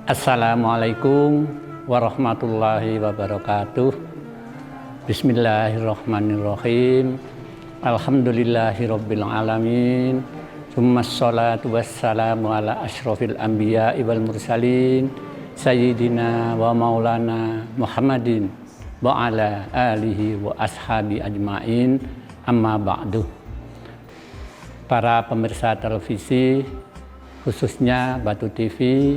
Assalamualaikum warahmatullahi wabarakatuh. Bismillahirrahmanirrahim. Alhamdulillahirabbil alamin. Tsummas shalatu wassalamu ala asyrofil anbiya'i wal mursalin sayyidina wa maulana Muhammadin wa ala alihi wa ashabi ajmain. Amma ba'du. Para pemirsa televisi, khususnya Batu TV,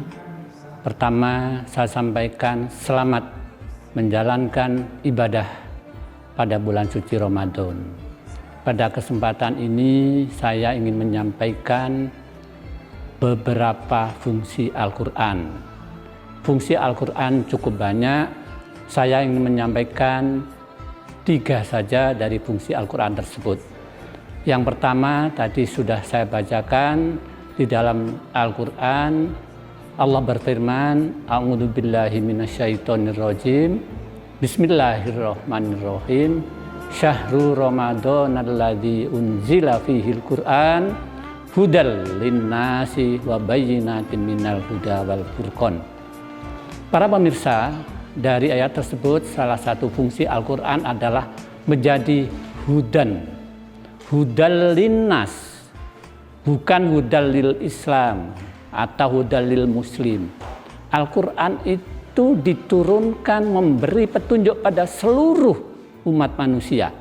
pertama, saya sampaikan selamat menjalankan ibadah pada bulan suci Ramadan. Pada kesempatan ini, saya ingin menyampaikan beberapa fungsi Al-Quran. Fungsi Al-Quran cukup banyak. Saya ingin menyampaikan 3 saja dari fungsi Al-Quran tersebut. Yang pertama, tadi sudah saya bacakan di dalam Al-Quran. Allah berfirman, A'udzu billahi minasyaitonir rajim. Bismillahirrahmanirrahim. Syahrul Ramadhanalladzi unzila fihil Qur'an hudal linnasi wa bayyinatin minal huda wal furqan. Para pemirsa, dari ayat tersebut salah satu fungsi Al-Qur'an adalah menjadi hudan. Hudal linnas, bukan hudal lil Islam atau hudalil muslim. Al-Quran itu diturunkan memberi petunjuk pada seluruh umat manusia,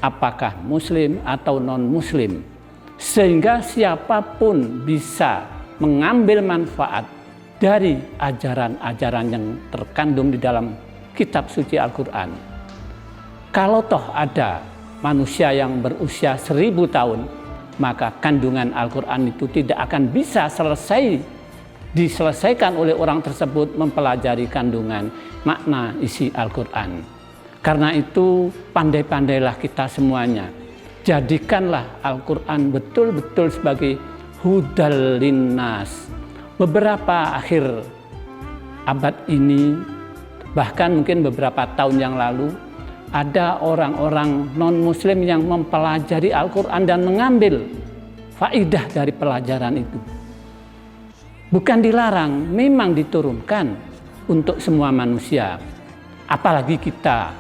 apakah muslim atau non-muslim, sehingga siapapun bisa mengambil manfaat dari ajaran-ajaran yang terkandung di dalam kitab suci Al-Quran. Kalau toh ada manusia yang berusia 1000 tahun, maka kandungan Al-Quran itu tidak akan bisa diselesaikan oleh orang tersebut mempelajari kandungan makna isi Al-Quran. Karena itu pandai-pandailah kita semuanya. Jadikanlah Al-Quran betul-betul sebagai hudal linnas. Beberapa akhir abad ini, bahkan mungkin beberapa tahun yang lalu, ada orang-orang non-muslim yang mempelajari Al-Quran dan mengambil faidah dari pelajaran itu. Bukan dilarang, memang diturunkan untuk semua manusia. Apalagi kita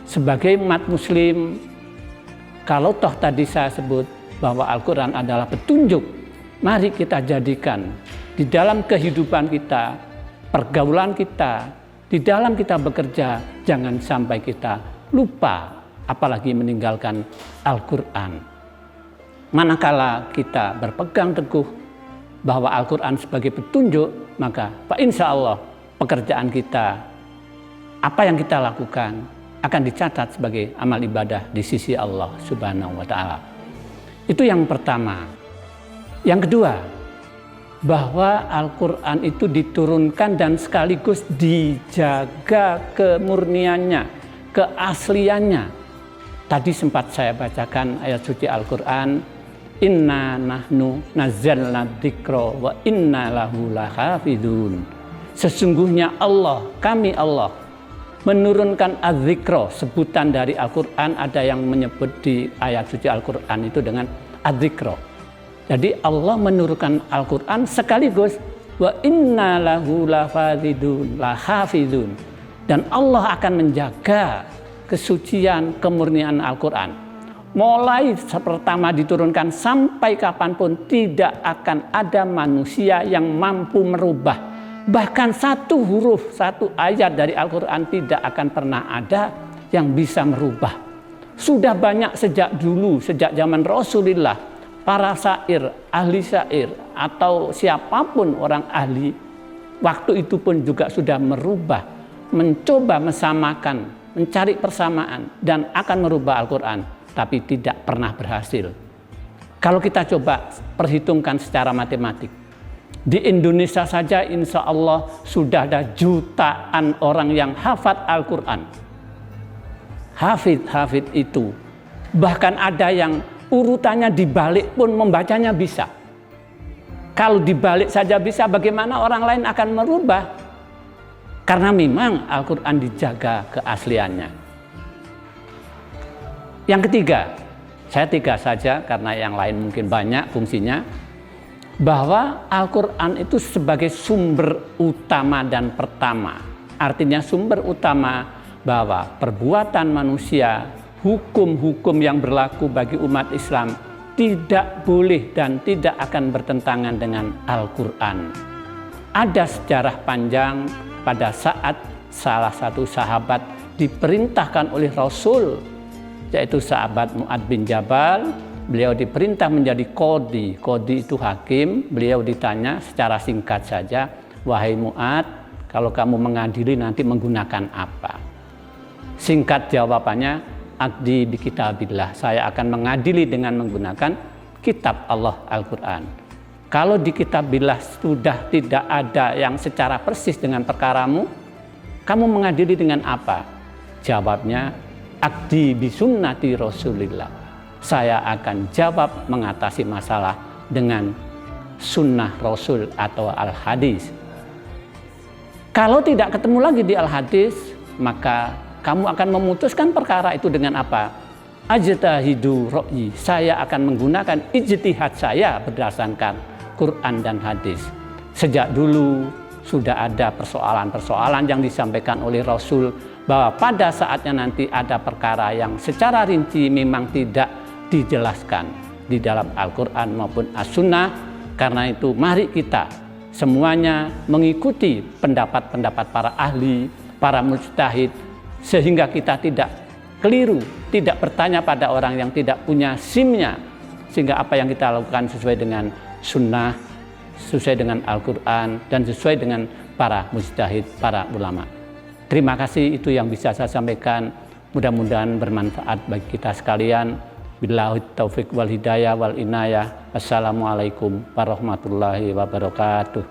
sebagai umat muslim, kalau toh tadi saya sebut bahwa Al-Quran adalah petunjuk, mari kita jadikan di dalam kehidupan kita, pergaulan kita, di dalam kita bekerja, jangan sampai kita lupa, apalagi meninggalkan Al-Quran. Manakala kita berpegang teguh bahwa Al-Quran sebagai petunjuk, maka insya Allah pekerjaan kita, apa yang kita lakukan, akan dicatat sebagai amal ibadah di sisi Allah Subhanahu wa Ta'ala. Itu yang pertama. Yang kedua, bahwa Al-Quran itu diturunkan dan sekaligus dijaga kemurniannya, keasliannya. Tadi sempat saya bacakan ayat suci Al-Quran, Inna nahnu nazzalna dzikra wa inna lahu lahafidun. Sesungguhnya Allah, kami Allah, menurunkan az-dzikra, sebutan dari Al-Quran. Ada yang menyebut di ayat suci Al-Quran itu dengan az-dzikra. Jadi Allah menurunkan Al-Quran sekaligus wa inna lahu lahafidun, dan Allah akan menjaga kesucian, kemurnian Al-Quran. Mulai pertama diturunkan sampai kapanpun tidak akan ada manusia yang mampu merubah. Bahkan satu huruf, satu ayat dari Al-Quran tidak akan pernah ada yang bisa merubah. Sudah banyak sejak dulu, sejak zaman Rasulullah, para syair, ahli syair, atau siapapun orang ahli, waktu itu pun juga sudah merubah, mencoba mesamakan, mencari persamaan, dan akan merubah Al-Quran, tapi tidak pernah berhasil. Kalau kita coba perhitungkan secara matematik, di Indonesia saja insya Allah sudah ada jutaan orang yang hafal Al-Quran. Hafid itu, bahkan ada yang urutannya dibalik pun membacanya bisa. Kalau dibalik saja bisa, bagaimana orang lain akan merubah? Karena memang Al-Quran dijaga keasliannya. Yang ketiga, saya 3 saja karena yang lain mungkin banyak fungsinya. bahwa Al-Quran itu sebagai sumber utama dan pertama. Artinya sumber utama bahwa perbuatan manusia, hukum-hukum yang berlaku bagi umat Islam tidak boleh dan tidak akan bertentangan dengan Al-Quran. Ada sejarah panjang pada saat salah satu sahabat diperintahkan oleh Rasul, yaitu sahabat Mu'ad bin Jabal. Beliau diperintah menjadi qadhi. Qadhi itu hakim. Beliau ditanya secara singkat saja, "Wahai Mu'ad, kalau kamu mengadili nanti menggunakan apa?" Singkat jawabannya, "Aqdi bi kitabillah." Saya akan mengadili dengan menggunakan kitab Allah, Al-Quran. Kalau di kitabillah sudah tidak ada yang secara persis dengan perkaramu, kamu mengadili dengan apa? Jawabnya, "Aqdi bi sunnati Rasulillah." Saya akan jawab mengatasi masalah dengan sunnah Rasul atau al-hadis. Kalau tidak ketemu lagi di al-hadis, maka kamu akan memutuskan perkara itu dengan apa? Ajtahidu ra'yi. Saya akan menggunakan ijtihad saya berdasarkan Quran dan hadis. Sejak dulu sudah ada persoalan-persoalan yang disampaikan oleh Rasul bahwa pada saatnya nanti ada perkara yang secara rinci memang tidak dijelaskan di dalam Al-Quran maupun As-Sunnah. Karena itu mari kita semuanya mengikuti pendapat-pendapat para ahli, para mujtahid, sehingga kita tidak keliru, tidak bertanya pada orang yang tidak punya SIM-nya, sehingga apa yang kita lakukan sesuai dengan sunnah, sesuai dengan Al-Quran, dan sesuai dengan para mujtahid, para ulama. Terima kasih, itu yang bisa saya sampaikan. Mudah-mudahan bermanfaat bagi kita sekalian. Billahi taufiq wal hidayah wal inayah. Assalamualaikum warahmatullahi wabarakatuh.